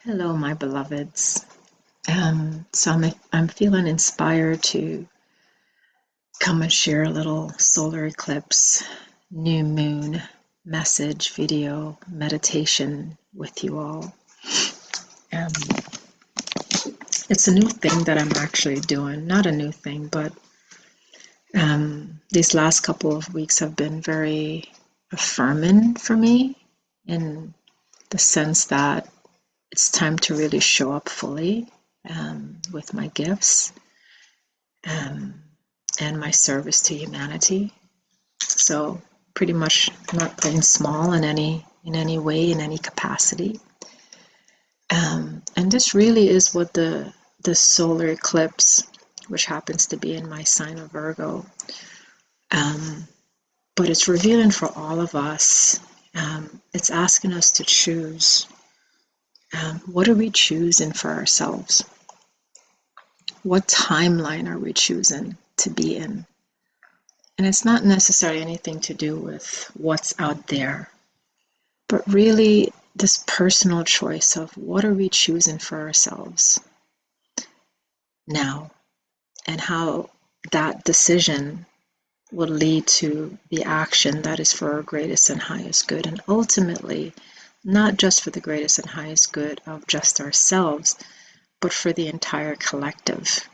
Hello, my beloveds. I'm feeling inspired to come and share a little solar eclipse, new moon message, video, meditation with you all. Um, it's a new thing that I'm actually doing. Not a new thing, but these last couple of weeks have been very affirming for me in the sense that it's time to really show up fully with my gifts um, and my service to humanity. So pretty much not playing small in any way, in any capacity. And this really is what the solar eclipse, which happens to be in my sign of Virgo, but it's revealing for all of us. It's asking us to choose. What are we choosing for ourselves? What timeline are we choosing to be in? And it's not necessarily anything to do with what's out there, but really this personal choice of what are we choosing for ourselves now, and how that decision will lead to the action that is for our greatest and highest good, and ultimately not just for the greatest and highest good of just ourselves, but for the entire collective.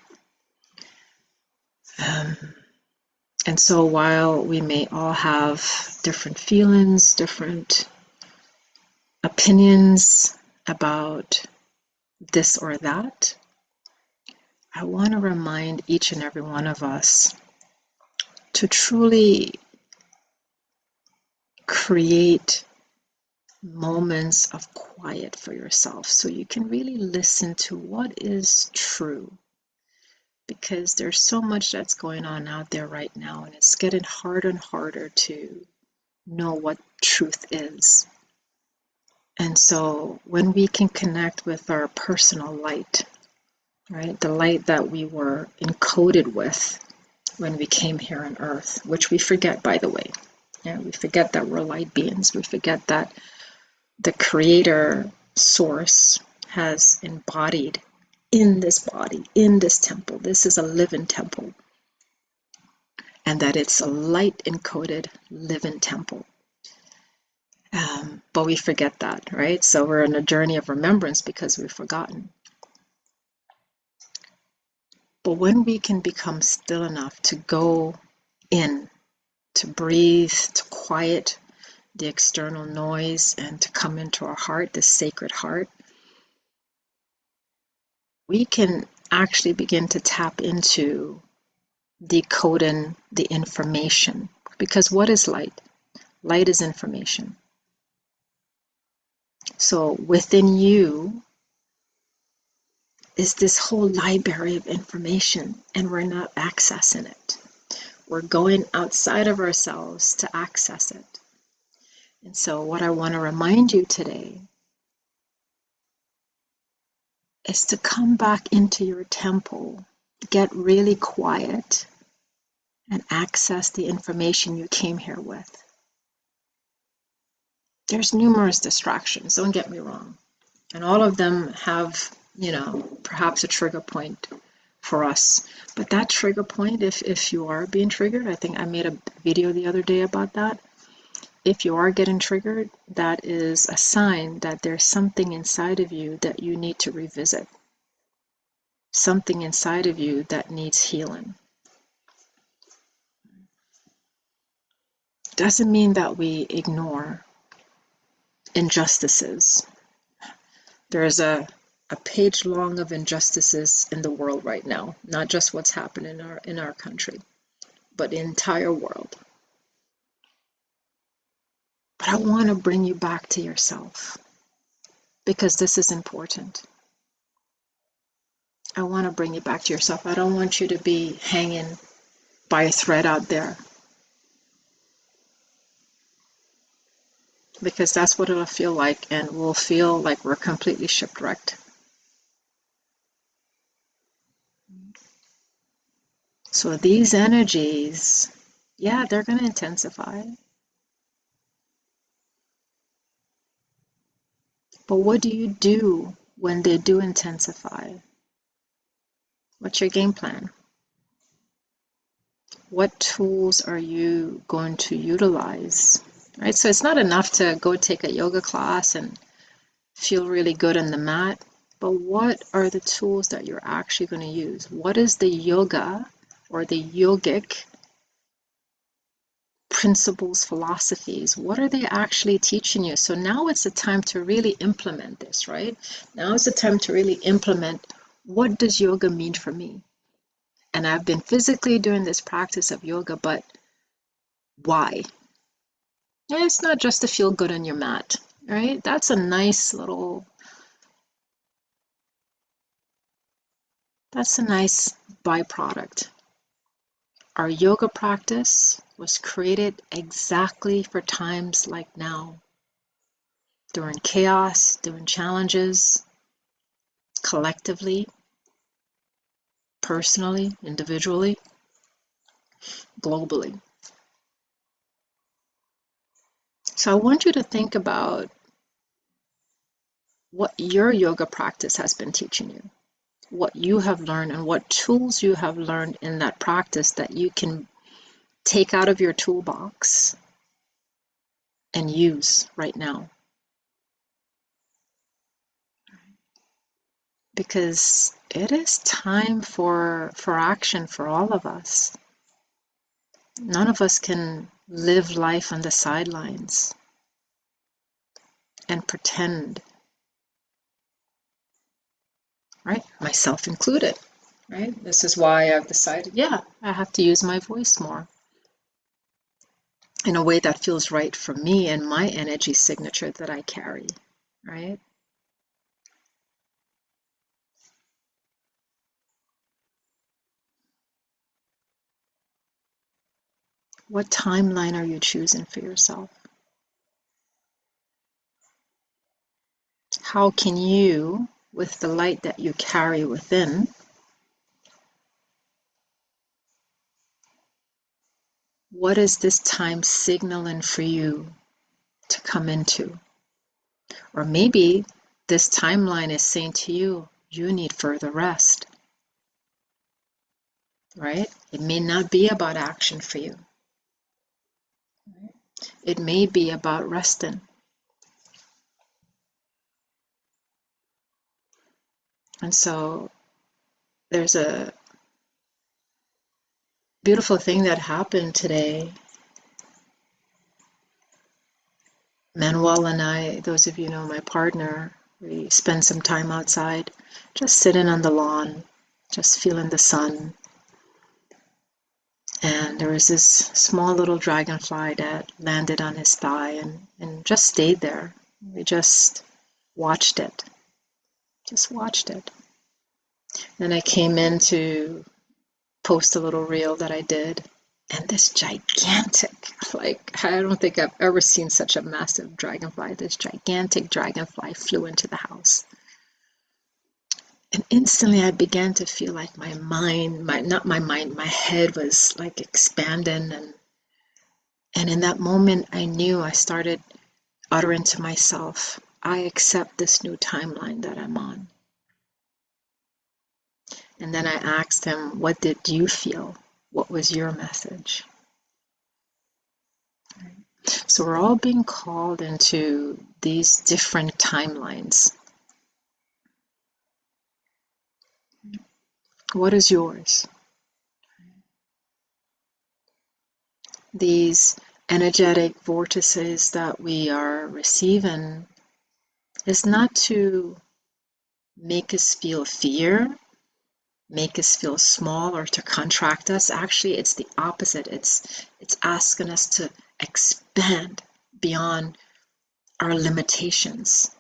And so while we may all have different feelings, different opinions about this or that, I want to remind each and every one of us to truly create moments of quiet for yourself so you can really listen to what is true. Because there's so much that's going on out there right now, and it's getting harder and harder to know what truth is. And so when we can connect with our personal light, right, the light that we were encoded with when we came here on earth, which we forget, by the way. Yeah, we forget that we're light beings. We forget that the creator source has embodied in this body, in this temple. This is a living temple. And that it's a light encoded living temple. But we forget that, right? So we're on a journey of remembrance because we've forgotten. But when we can become still enough to go in, to breathe, to quiet the external noise, and to come into our heart, the sacred heart, we can actually begin to tap into decoding the information. Because what is light? Light is information. So within you is this whole library of information, and we're not accessing it. We're going outside of ourselves to access it. And so what I want to remind you today is to come back into your temple, get really quiet, and access the information you came here with. There's numerous distractions, don't get me wrong. And all of them have, perhaps a trigger point for us. But that trigger point, if you are being triggered, I think I made a video the other day about that. If you are getting triggered, that is a sign that there's something inside of you that you need to revisit. Something inside of you that needs healing. Doesn't mean that we ignore injustices. There's a page long of injustices in the world right now, not just what's happening in our country, but the entire world. But I want to bring you back to yourself, because this is important. I want to bring you back to yourself. I don't want you to be hanging by a thread out there, because that's what it'll feel like, and we'll feel like we're completely shipwrecked. So these energies, yeah, they're going to intensify. But what do you do when they do intensify, what's your game plan? What tools are you going to utilize? Right? So it's not enough to go take a yoga class and feel really good on the mat, but what are the tools that you're actually going to use? What is the yoga or the yogic principles, philosophies? What are they actually teaching you? So now it's the time to really implement this, right? Now is the time to really implement, what does yoga mean for me? And I've been physically doing this practice of yoga, but why? And it's not just to feel good on your mat, right? That's a nice byproduct. Our yoga practice was created exactly for times like now, during chaos, during challenges, collectively, personally, individually, globally. So I want you to think about what your yoga practice has been teaching you, what you have learned, and what tools you have learned in that practice that you can take out of your toolbox and use right now. Because it is time for action for all of us. None of us can live life on the sidelines and pretend, right? Myself included, right? This is why I've decided, yeah, I have to use my voice more in a way that feels right for me and my energy signature that I carry, right? What timeline are you choosing for yourself? How can you, with the light that you carry within, what is this time signaling for you to come into? Or maybe this timeline is saying to you, you need further rest, right? It may not be about action for you. It may be about resting. And so there's a beautiful thing that happened today. Manuel and I, those of you know my partner, we spend some time outside, just sitting on the lawn, just feeling the sun. And there was this small little dragonfly that landed on his thigh and just stayed there. We just watched it. Just watched it. Then I came in to post a little reel that I did. And this gigantic, like, I don't think I've ever seen such a massive dragonfly. This gigantic dragonfly flew into the house. And instantly I began to feel like my mind, my head was like expanding. And in that moment, I knew, I started uttering to myself, I accept this new timeline that I'm on. And then I asked him, what did you feel? What was your message? So we're all being called into these different timelines. What is yours? These energetic vortices that we are receiving is not to make us feel fear, make us feel small, or to contract us. Actually, it's the opposite. It's asking us to expand beyond our limitations.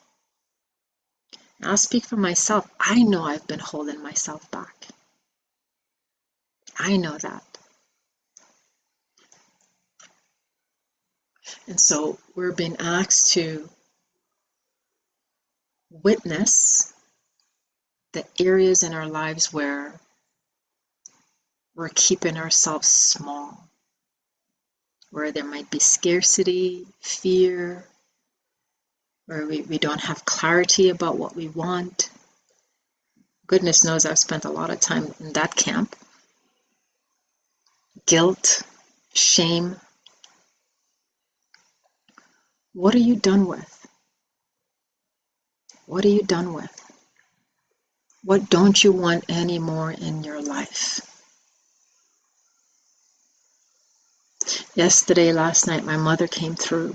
I'll speak for myself. I know I've been holding myself back. I know that. And so we're being asked to witness the areas in our lives where we're keeping ourselves small, where there might be scarcity, fear, where we don't have clarity about what we want. goodness knows I've spent a lot of time in that camp. Guilt, shame. What are you done with? What are you done with? What don't you want anymore in your life? Yesterday, last night, my mother came through,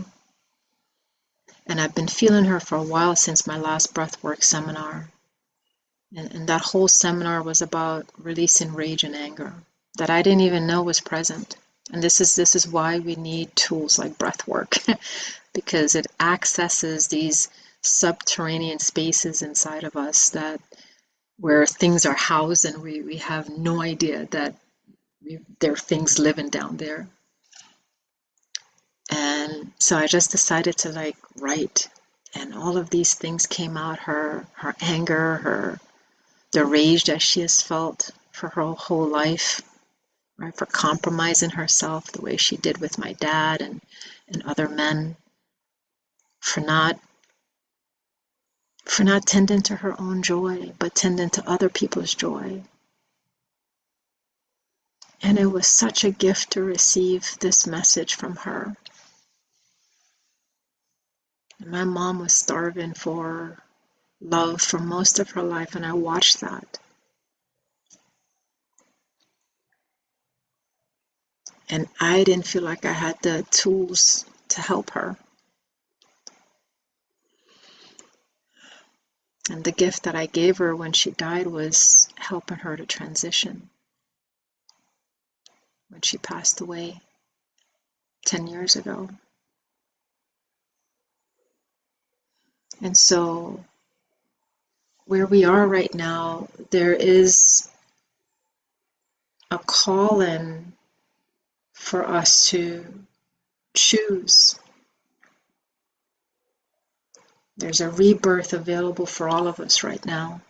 and I've been feeling her for a while since my last breathwork seminar. And that whole seminar was about releasing rage and anger that I didn't even know was present. And this is why we need tools like breathwork, because it accesses these subterranean spaces inside of us that where things are housed, and we have no idea that there are things living down there. And so I just decided to like write, and all of these things came out, her anger, the rage that she has felt for her whole life, right? For compromising herself the way she did with my dad and other men, for not tending to her own joy, but tending to other people's joy. And it was such a gift to receive this message from her. And my mom was starving for love for most of her life, and I watched that. And I didn't feel like I had the tools to help her. And the gift that I gave her when she died was helping her to transition. When she passed away 10 years ago. And so where we are right now, there is a calling for us to choose. There's a rebirth available for all of us right now.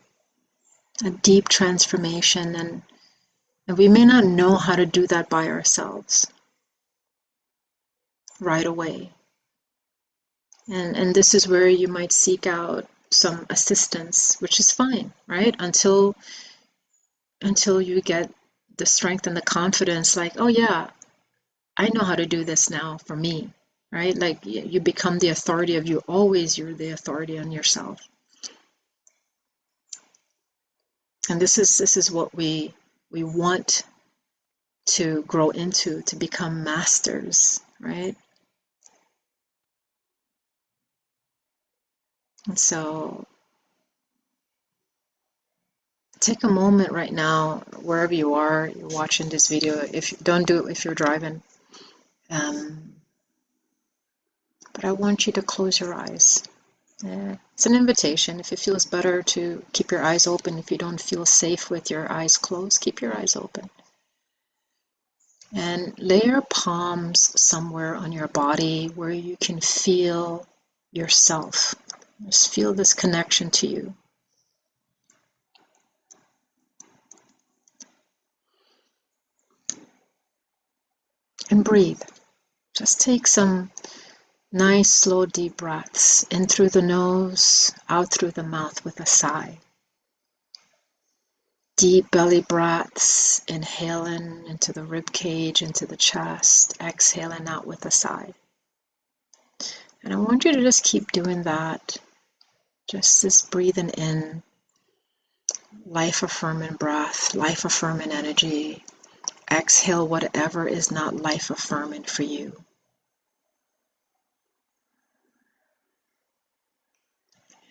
A deep transformation, and we may not know how to do that by ourselves right away. And this is where you might seek out some assistance, which is fine, right? Until you get the strength and the confidence, like, oh yeah, I know how to do this now for me, right? Like you become the authority of you. Always you're the authority on yourself. And this is what we want to grow into, to become masters, right? And so take a moment right now, wherever you are, you're watching this video. If you don't do it if you're driving, but I want you to close your eyes. It's an invitation. If it feels better to keep your eyes open, if you don't feel safe with your eyes closed, keep your eyes open. And lay your palms somewhere on your body where you can feel yourself. Just feel this connection to you. And breathe. Just take some nice, slow, deep breaths in through the nose, out through the mouth with a sigh. Deep belly breaths, inhaling into the rib cage, into the chest, exhaling out with a sigh. And I want you to just keep doing that. Just this breathing in, life-affirming breath, life-affirming energy. Exhale whatever is not life-affirming for you.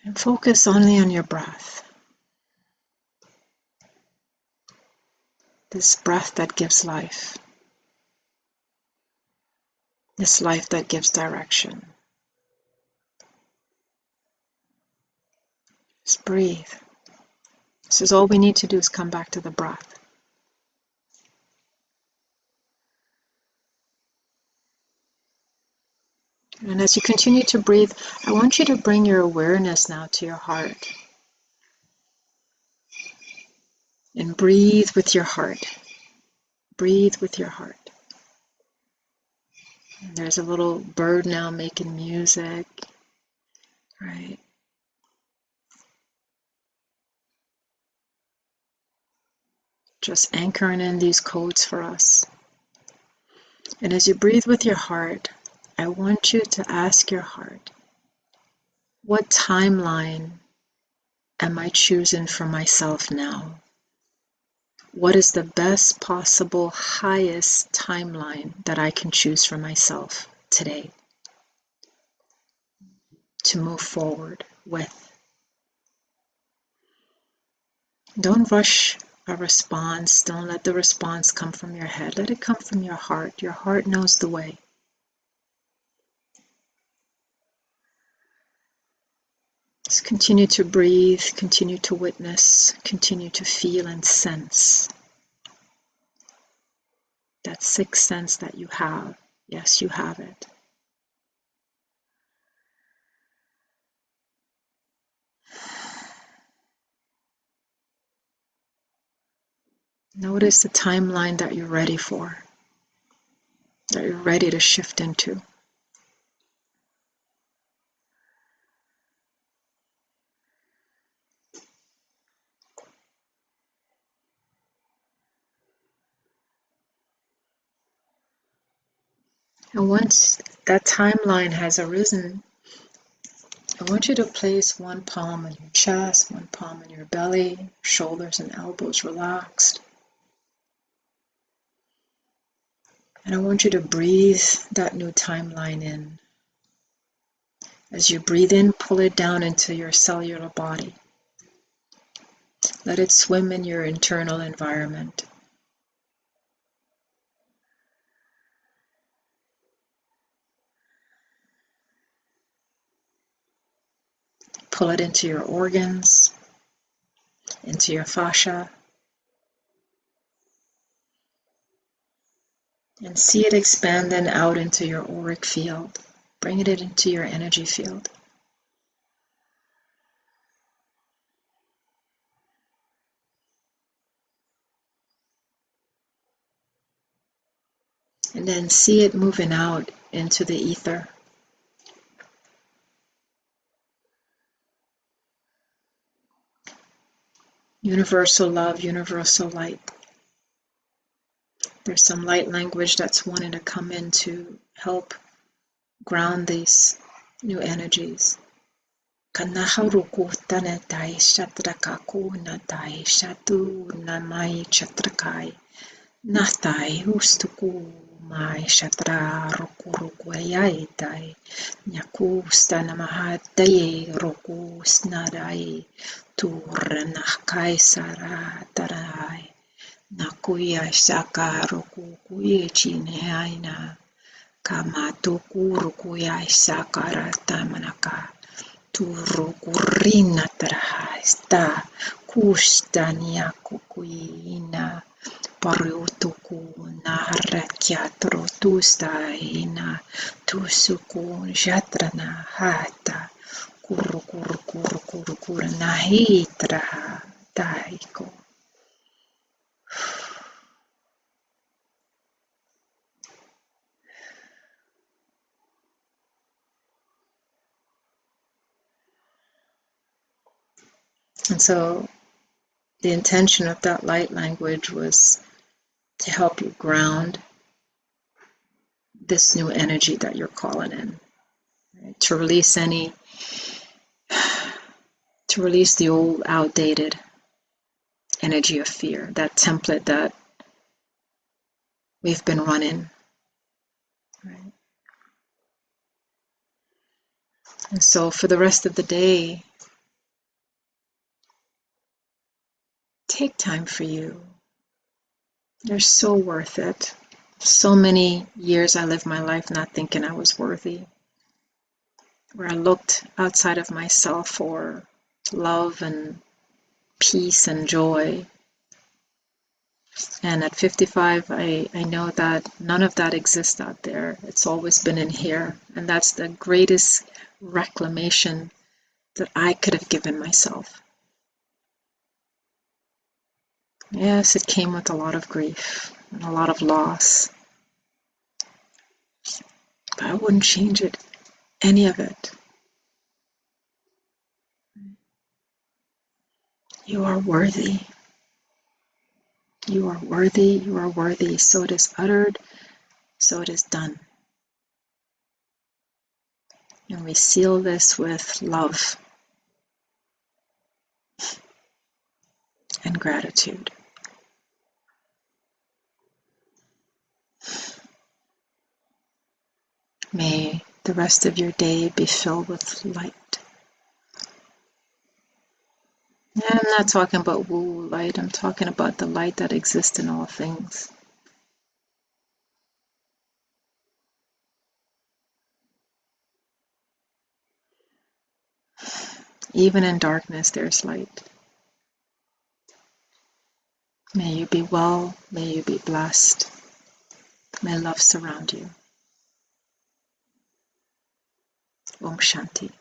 And focus only on your breath. This breath that gives life. This life that gives direction. Just breathe. This is all we need to do, is come back to the breath. And as you continue to breathe, I want you to bring your awareness now to your heart. And breathe with your heart. Breathe with your heart. And there's a little bird now making music, right? Just anchoring in these codes for us. And as you breathe with your heart, I want you to ask your heart, what timeline am I choosing for myself now? What is the best possible, highest timeline that I can choose for myself today to move forward with? Don't rush a response. Don't let the response come from your head. Let it come from your heart. Your heart knows the way. Just continue to breathe, continue to witness, continue to feel and sense. That sixth sense that you have. Yes, you have it. Notice the timeline that you're ready for, that you're ready to shift into. And once that timeline has arisen, I want you to place one palm on your chest, one palm on your belly, shoulders and elbows relaxed. And I want you to breathe that new timeline in. As you breathe in, pull it down into your cellular body. Let it swim in your internal environment. Pull it into your organs, into your fascia, and see it expand then out into your auric field. Bring it into your energy field. And then see it moving out into the ether. Universal love, universal light. There's some light language that's wanting to come in to help ground these new energies. Kanaharuku tanatai shatrakaku natai shatu namai chatrakai natai ustuku mai shatra rukurukwayai tai nyaku stanamahataye roku snarai turanakai sara tarai nakuya shaka roku kuye chineaina kamatoku rukuya shakara tamanaka turukurina tarahasta kustania kukuina pariutuku narakyatro tustaina tusuku jatrana hata kurukurukuru nahitra taiko. And so the intention of that light language was to help you ground this new energy that you're calling in, right? To release the old outdated energy of fear, that template that we've been running, right? And so for the rest of the day, take time for you. You're so worth it. So many years I lived my life not thinking I was worthy, where I looked outside of myself for love and peace and joy. And at 55, I know that none of that exists out there. It's always been in here. And that's the greatest reclamation that I could have given myself. Yes, it came with a lot of grief and a lot of loss. But I wouldn't change it, any of it. You are worthy. You are worthy, you are worthy. So it is uttered, so it is done. And we seal this with love and gratitude. May the rest of your day be filled with light. And I'm not talking about woo light, I'm talking about the light that exists in all things. Even in darkness, there's light. May you be well, may you be blessed. May love surround you. Om Shanti.